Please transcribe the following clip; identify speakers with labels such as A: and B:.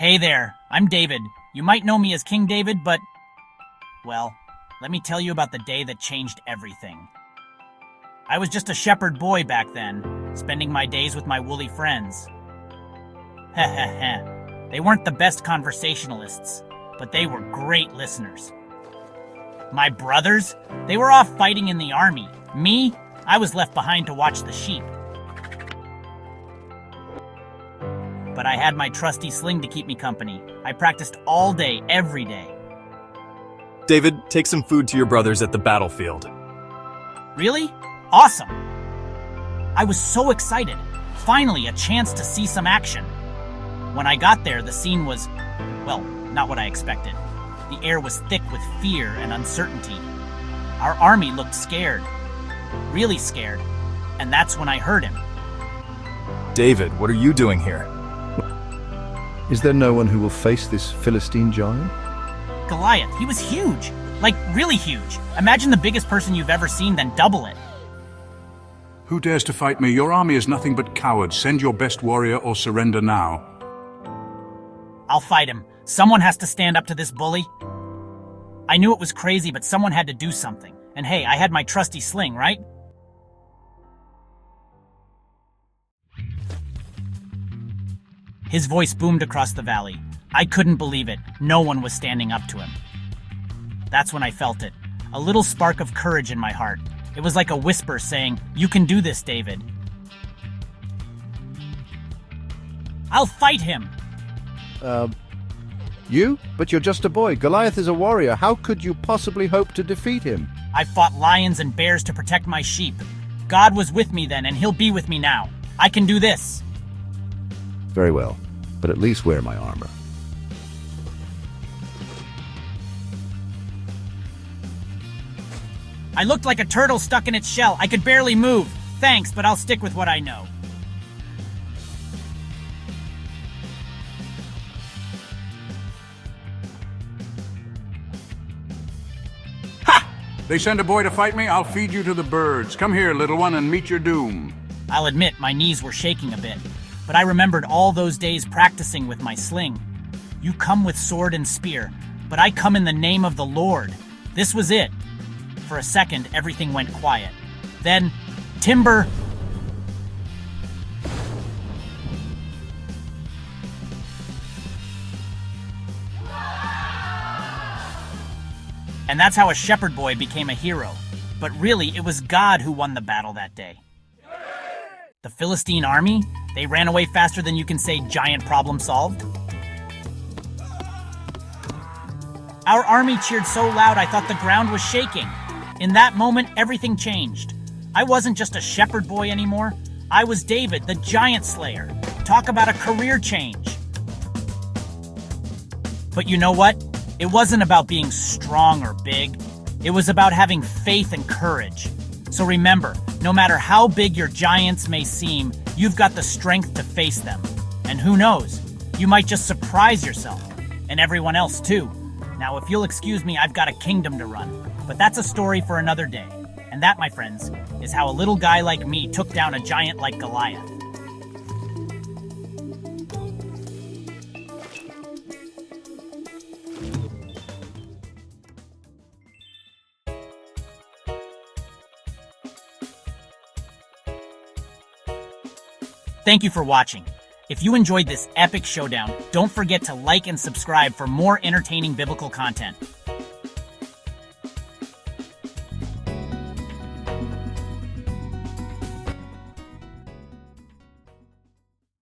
A: Hey there, I'm David. You might know me as King David, but, well, let me tell you about the day that changed everything. I was just a shepherd boy back then, spending my days with my woolly friends. Heh heh heh. They weren't the best conversationalists, but they were great listeners. My brothers, they were off fighting in the army. Me, I was left behind to watch the sheep. But I had my trusty sling to keep me company. I practiced all day, every day.
B: David, take some food to your brothers at the battlefield.
A: Really? Awesome! I was so excited. Finally, a chance to see some action. When I got there, the scene was, well, not what I expected. The air was thick with fear and uncertainty. Our army looked scared. Really scared. And that's when I heard him.
B: David, what are you doing here?
C: Is there no one who will face this Philistine giant?
A: Goliath, he was huge. Like, really huge. Imagine the biggest person you've ever seen, then double it.
D: Who dares to fight me? Your army is nothing but cowards. Send your best warrior or surrender now.
A: I'll fight him. Someone has to stand up to this bully. I knew it was crazy, but someone had to do something. And hey, I had my trusty sling, right? His voice boomed across the valley. I couldn't believe it. No one was standing up to him. That's when I felt it. A little spark of courage in my heart. It was like a whisper saying, "You can do this, David." I'll fight him!
C: You? But you're just a boy. Goliath is a warrior. How could you possibly hope to defeat him?
A: I fought lions and bears to protect my sheep. God was with me then, and he'll be with me now. I can do this.
C: Very well, but at least wear my armor.
A: I looked like a turtle stuck in its shell. I could barely move. Thanks, but I'll stick with what I know.
D: They send a boy to fight me? I'll feed you to the birds. Come here, little one, and meet your doom.
A: I'll admit my knees were shaking a bit, but I remembered all those days practicing with my sling. You come with sword and spear, but I come in the name of the Lord. This was it. For a second, everything went quiet. Then, timber... And that's how a shepherd boy became a hero. But really, it was God who won the battle that day. The Philistine army? They ran away faster than you can say giant problem solved. Our army cheered so loud I thought the ground was shaking. In that moment, everything changed. I wasn't just a shepherd boy anymore. I was David, the giant slayer. Talk about a career change. But you know what? It wasn't about being strong or big. It was about having faith and courage. So remember, no matter how big your giants may seem, you've got the strength to face them. And who knows, you might just surprise yourself, and everyone else too. Now, if you'll excuse me, I've got a kingdom to run. But that's a story for another day. And that, my friends, is how a little guy like me took down a giant like Goliath. Thank you for watching. If you enjoyed this epic showdown, don't forget to like and subscribe for more entertaining biblical content.